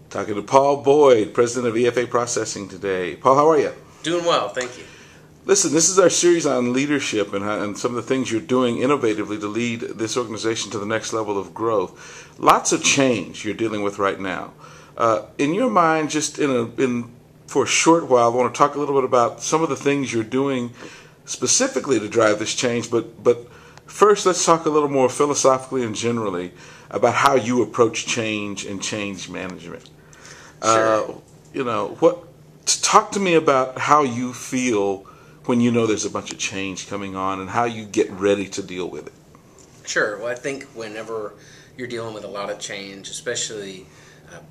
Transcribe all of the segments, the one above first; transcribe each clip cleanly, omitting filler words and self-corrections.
Talking to Paul Boyd, president of EFA Processing today. Paul, how are you? Doing well, thank you. Listen, this is our series on leadership and some of the things you're doing innovatively to lead this organization to the next level of growth. Lots of change you're dealing with right now. In your mind, just for a short while, I want to talk a little bit about some of the things you're doing specifically to drive this change. But first, let's talk a little more philosophically and generally about how you approach change and change management. Sure. Talk to me about how you feel when you know there's a bunch of change coming on and how you get ready to deal with it. Sure. Well, I think whenever you're dealing with a lot of change, especially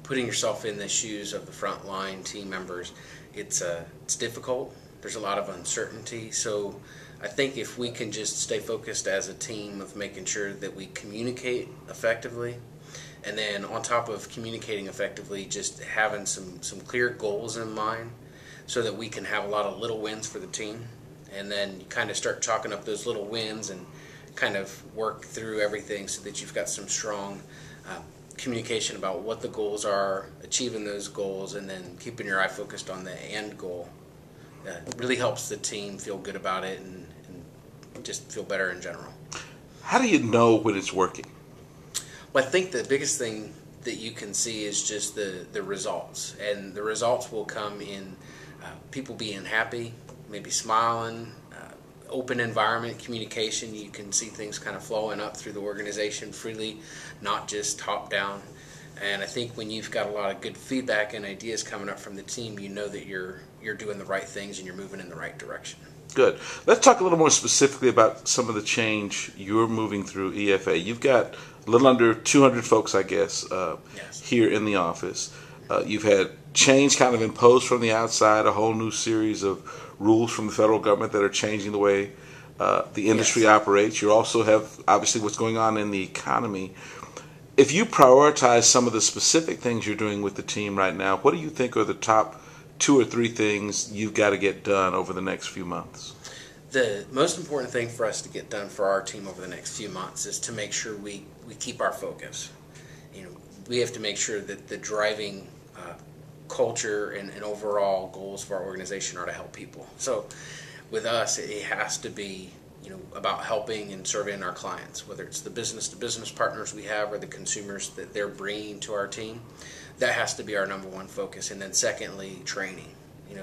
putting yourself in the shoes of the frontline team members, it's difficult. There's a lot of uncertainty. So I think if we can just stay focused as a team of making sure that we communicate effectively, and then on top of communicating effectively, just having some clear goals in mind so that we can have a lot of little wins for the team, and then you kind of start chalking up those little wins and kind of work through everything so that you've got some strong communication about what the goals are, achieving those goals, and then keeping your eye focused on the end goal. Really helps the team feel good about it and just feel better in general. How do you know when it's working? Well, I think the biggest thing that you can see is just the results. And the results will come in people being happy, maybe smiling, open environment, communication. You can see things kind of flowing up through the organization freely, not just top down. And I think when you've got a lot of good feedback and ideas coming up from the team, you know that you're doing the right things and you're moving in the right direction. Good. Let's talk a little more specifically about some of the change you're moving through EFA. You've got a little under 200 folks, I guess, Yes. here in the office. You've had change kind of imposed from the outside, a whole new series of rules from the federal government that are changing the way the industry Yes. operates. You also have, obviously, what's going on in the economy. If you prioritize some of the specific things you're doing with the team right now, what do you think are the top 2 or 3 things you've got to get done over the next few months? The most important thing for us to get done for our team over the next few months is to make sure we keep our focus. We have to make sure that the driving culture and overall goals of our organization are to help people. So with us, it has to be about helping and serving our clients, whether it's the business-to-business partners we have or the consumers that they're bringing to our team. That has to be our number one focus. And then secondly, training.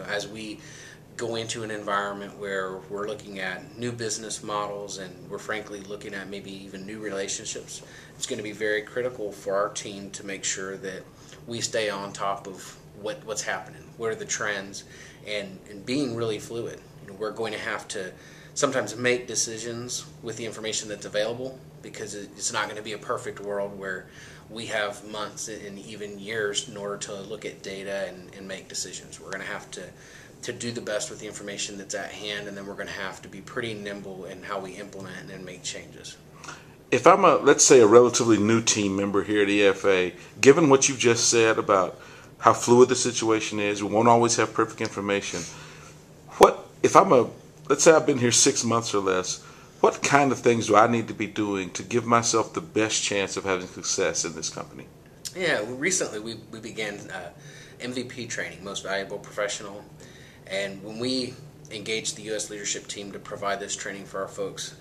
As we go into an environment where we're looking at new business models and we're frankly looking at maybe even new relationships, it's going to be very critical for our team to make sure that we stay on top of what's happening, what are the trends, and being really fluid. We're going to have to sometimes make decisions with the information that's available, because it's not going to be a perfect world where we have months and even years in order to look at data and make decisions. We're going to have to do the best with the information that's at hand, and then we're going to have to be pretty nimble in how we implement and make changes. If I'm let's say a relatively new team member here at EFA, given what you've just said about how fluid the situation is, we won't always have perfect information. Let's say I've been here 6 months or less, what kind of things do I need to be doing to give myself the best chance of having success in this company? Yeah, recently we began MVP training, Most Valuable Professional, and when we engaged the U.S. leadership team to provide this training for our folks,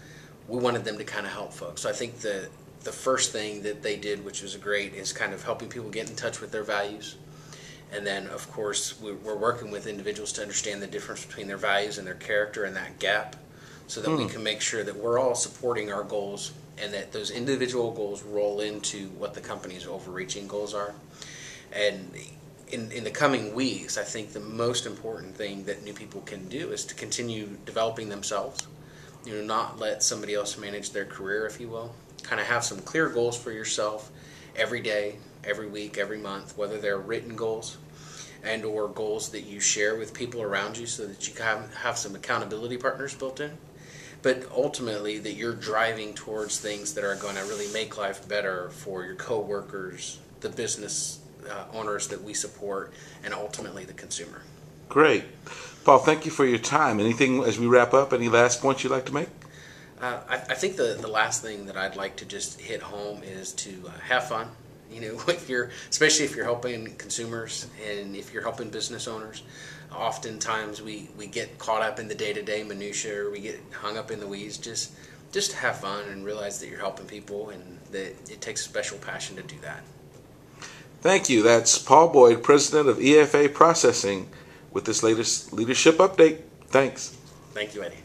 we wanted them to kind of help folks. So I think the first thing that they did, which was great, is kind of helping people get in touch with their values. And then, of course, we're working with individuals to understand the difference between their values and their character and that gap, so that we can make sure that we're all supporting our goals and that those individual goals roll into what the company's overreaching goals are. And in the coming weeks, I think the most important thing that new people can do is to continue developing themselves. Not let somebody else manage their career, if you will. Kind of have some clear goals for yourself every day, every week, every month, whether they're written goals and or goals that you share with people around you so that you can have some accountability partners built in. But ultimately that you're driving towards things that are going to really make life better for your coworkers, the business owners that we support, and ultimately the consumer. Great. Paul, thank you for your time. Anything as we wrap up, any last points you'd like to make? I think the last thing that I'd like to just hit home is to have fun. Especially if you're helping consumers and if you're helping business owners, oftentimes we get caught up in the day-to-day minutia, or we get hung up in the weeds. Just have fun and realize that you're helping people, and that it takes a special passion to do that. Thank you. That's Paul Boyd, President of EFA Processing, with this latest leadership update. Thanks. Thank you, Eddie.